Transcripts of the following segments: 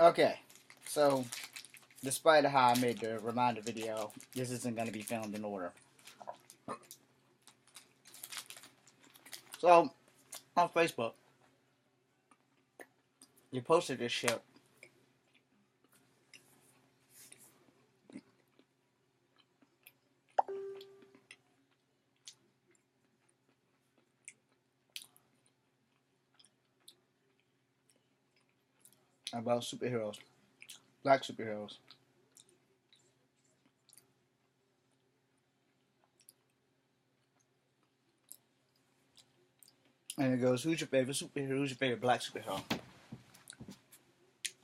Okay, so despite how I made the reminder video, this isn't going to be filmed in order. So, on Facebook, you posted this shit about superheroes, black superheroes. And it goes, who's your favorite superhero? Who's your favorite black superhero?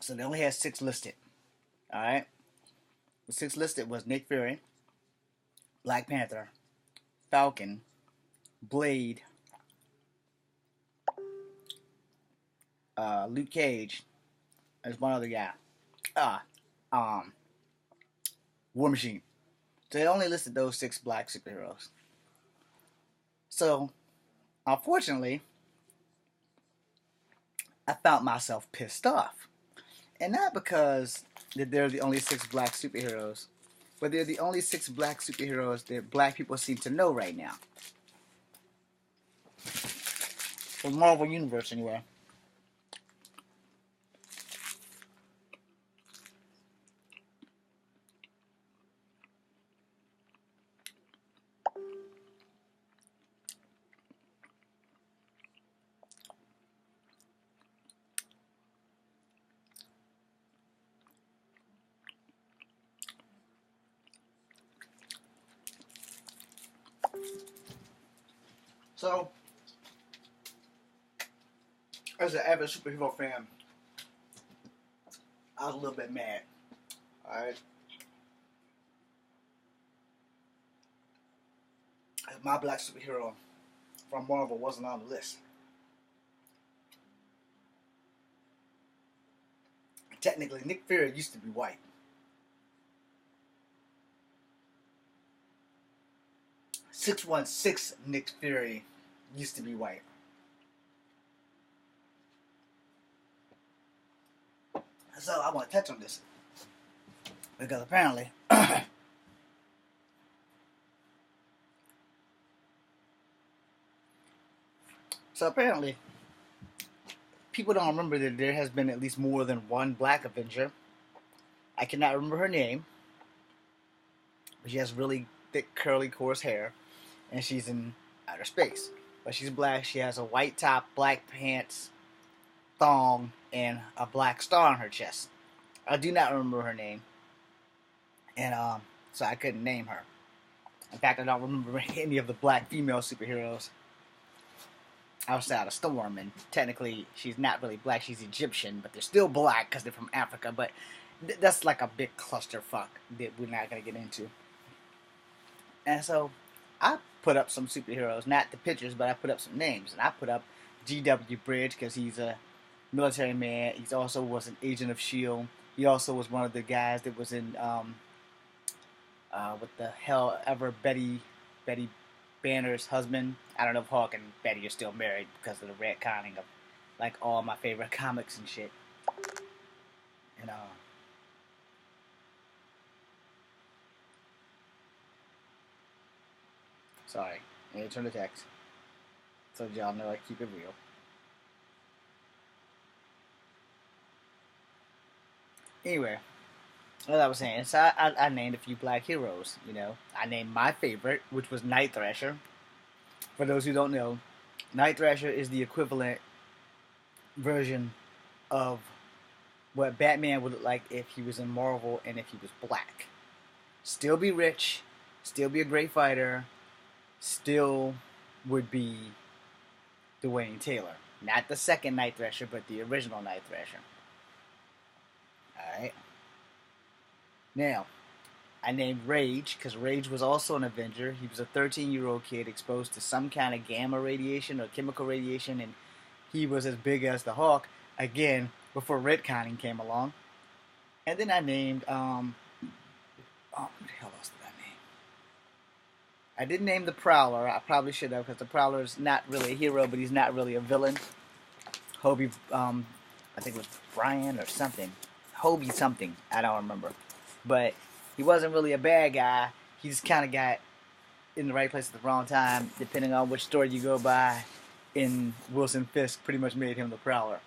So they only had 6 listed. Alright? The 6 listed was Nick Fury, Black Panther, Falcon, Blade, Luke Cage. There's one other guy. Um, War Machine. So they only listed those 6 black superheroes. So, unfortunately, I found myself pissed off. And not because that they're the only 6 black superheroes, but they're the only 6 black superheroes that black people seem to know right now. For Marvel Universe, anyway. So, as an avid superhero fan, I was a little bit mad. Alright? My black superhero from Marvel wasn't on the list. Technically, Nick Fury used to be white. 616 Nick Fury used to be white. So I want to touch on this because apparently people don't remember that there has been at least more than one Black Avenger. I cannot remember her name, but she has really thick, curly, coarse hair, and she's in outer space. But she's black. She has a white top, black pants, thong, and a black star on her chest. I do not remember her name, and so I couldn't name her. In fact, I don't remember any of the black female superheroes outside of Storm, and technically she's not really black, she's Egyptian, but they're still black because they're from Africa, but that's like a big clusterfuck that we're not going to get into. And so I put up some superheroes, not the pictures, but I put up some names, and I put up G.W. Bridge because he's a military man. He also was an agent of S.H.I.E.L.D. He also was one of the guys that was in what the hell ever, Betty Banner's husband. I don't know if Hawk and Betty are still married because of the retconning of like all my favorite comics and shit. And sorry, I need to turn the text so y'all know I keep it real. Anyway, as I was saying, so I named a few black heroes. You know, I named my favorite, which was Night Thrasher. For those who don't know, Night Thrasher is the equivalent version of what Batman would look like if he was in Marvel and if he was black. Still be rich, still be a great fighter, still would be Dwayne Taylor. Not the second Night Thrasher, but the original Night Thrasher. Alright. Now, I named Rage because Rage was also an Avenger. He was a 13-year-old kid exposed to some kind of gamma radiation or chemical radiation, and he was as big as the Hawk, again, before retconning came along. And then I named, who the hell else did I name? I didn't name the Prowler. I probably should have, because the Prowler is not really a hero, but he's not really a villain. Hobie, I think it was Brian or something. Hobie something. I don't remember. But he wasn't really a bad guy. He just kind of got in the right place at the wrong time, depending on which story you go by. In Wilson Fisk pretty much made him the Prowler.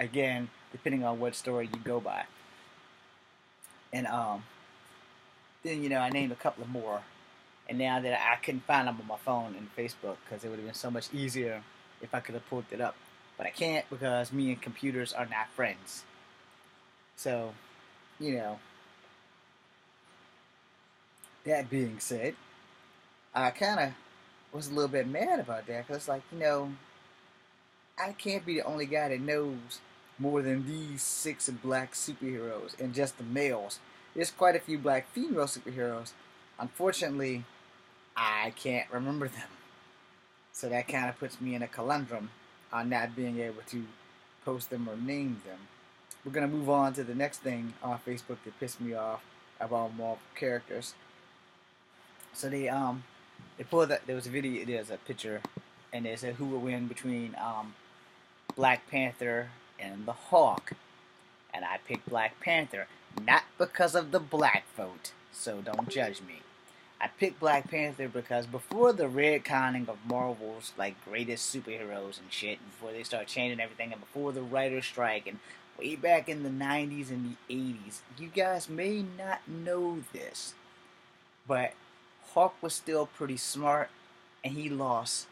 Again, depending on what story you go by. And then I named a couple of more. And now that I couldn't find them on my phone and Facebook, because it would have been so much easier if I could have pulled it up. But I can't because me and computers are not friends. So, that being said, I kind of was a little bit mad about that because, I can't be the only guy that knows more than these 6 black superheroes and just the males. There's quite a few black female superheroes. Unfortunately, I can't remember them. So that kind of puts me in a conundrum on not being able to post them or name them. We're going to move on to the next thing on Facebook that pissed me off about Marvel characters. So they pulled that. There was a video. There's a picture, and they said who would win between Black Panther and the Hawk, and I picked Black Panther not because of the black vote. So don't judge me. I picked Black Panther because before the retconning of Marvel's greatest superheroes and shit, and before they start changing everything, and before the writer's strike, and way back in the 90s and the 80s, you guys may not know this, but Hawk was still pretty smart, and he lost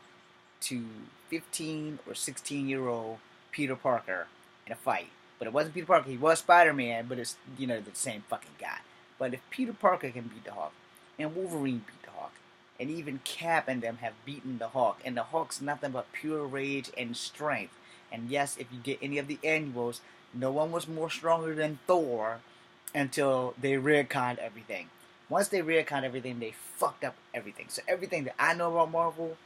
to 15 or 16-year-old Peter Parker in a fight. But it wasn't Peter Parker, he was Spider-Man, but it's, the same fucking guy. But if Peter Parker can beat the Hawk, and Wolverine beat the Hawk, and even Cap and them have beaten the Hawk, and the Hawk's nothing but pure rage and strength. And yes, if you get any of the annuals, no one was more stronger than Thor until they retconned everything. Once they retconned everything, they fucked up everything. So everything that I know about Marvel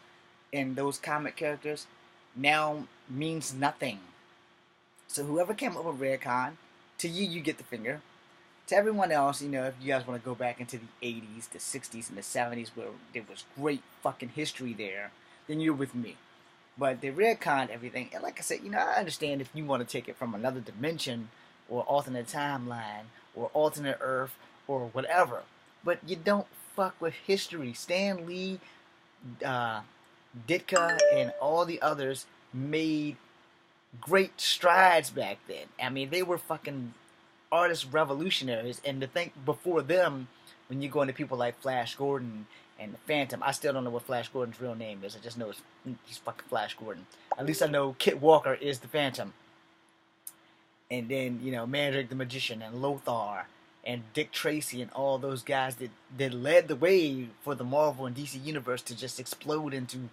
and those comic characters now means nothing. So whoever came up with retcon, to you, you get the finger. To everyone else, if you guys want to go back into the 80s, the 60s, and the 70s where there was great fucking history there, then you're with me. But they retconned everything, and like I said, I understand if you want to take it from another dimension, or alternate timeline, or alternate Earth, or whatever. But you don't fuck with history. Stan Lee, Ditka, and all the others made great strides back then. I mean, they were fucking artist revolutionaries, and to think before them, when you go into people like Flash Gordon and the Phantom, I still don't know what Flash Gordon's real name is. I just know he's fucking Flash Gordon. At least I know Kit Walker is the Phantom. And then, Mandrake the Magician and Lothar and Dick Tracy and all those guys that led the way for the Marvel and DC universe to just explode into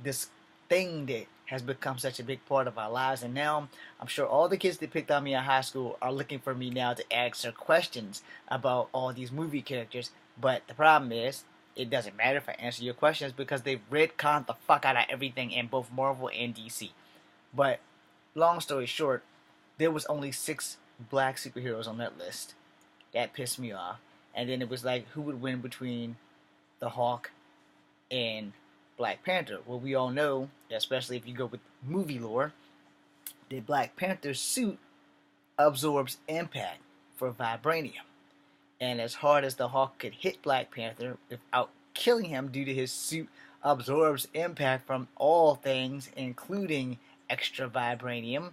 this thing that has become such a big part of our lives. And now I'm sure all the kids that picked on me in high school are looking for me now to answer questions about all these movie characters. But the problem is, it doesn't matter if I answer your questions because they've retconned the fuck out of everything in both Marvel and DC. But long story short, there was only 6 black superheroes on that list. That pissed me off. And then it was who would win between the Hawk and Black Panther? Well, we all know, especially if you go with movie lore, that Black Panther's suit absorbs impact for vibranium. And as hard as the Hawk could hit Black Panther without killing him due to his suit absorbs impact from all things, including extra vibranium,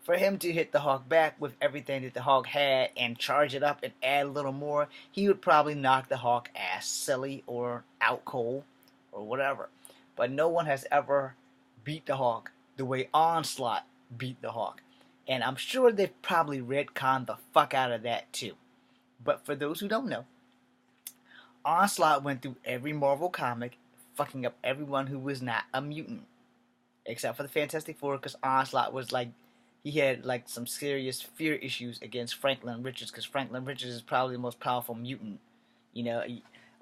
for him to hit the Hawk back with everything that the Hawk had and charge it up and add a little more, he would probably knock the Hawk ass silly or out cold or whatever. But no one has ever beat the Hawk the way Onslaught beat the Hawk. And I'm sure they've probably retconned the fuck out of that too. But for those who don't know, Onslaught went through every Marvel comic, fucking up everyone who was not a mutant. Except for the Fantastic Four, because Onslaught was he had some serious fear issues against Franklin Richards, because Franklin Richards is probably the most powerful mutant,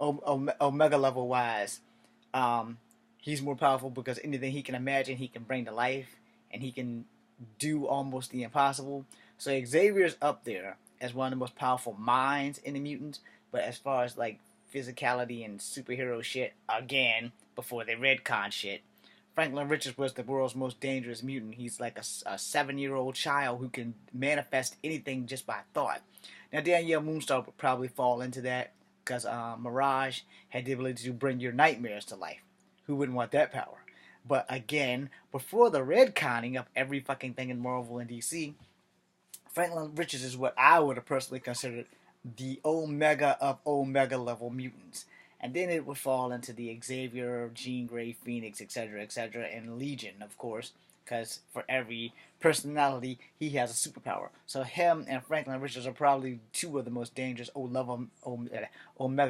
Omega level wise. He's more powerful because anything he can imagine, he can bring to life, and he can do almost the impossible. So Xavier's up there as one of the most powerful minds in the mutants, but as far as physicality and superhero shit, again, before they retcon shit, Franklin Richards was the world's most dangerous mutant. He's like a 7-year-old child who can manifest anything just by thought. Now, Danielle Moonstar would probably fall into that because Mirage had the ability to bring your nightmares to life. Who wouldn't want that power? But again, before the redconning of every fucking thing in Marvel and DC, Franklin Richards is what I would have personally considered the Omega of Omega level mutants. And then it would fall into the Xavier, Jean Grey, Phoenix, etc., and Legion, of course, because for every personality, he has a superpower. So him and Franklin Richards are probably two of the most dangerous Omega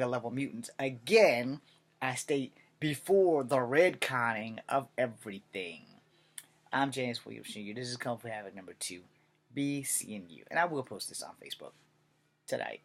level mutants. Again, I state before the redconning of everything. I'm James Williams Jr. This is Comfort Havoc number 2. Be seeing you. And I will post this on Facebook tonight.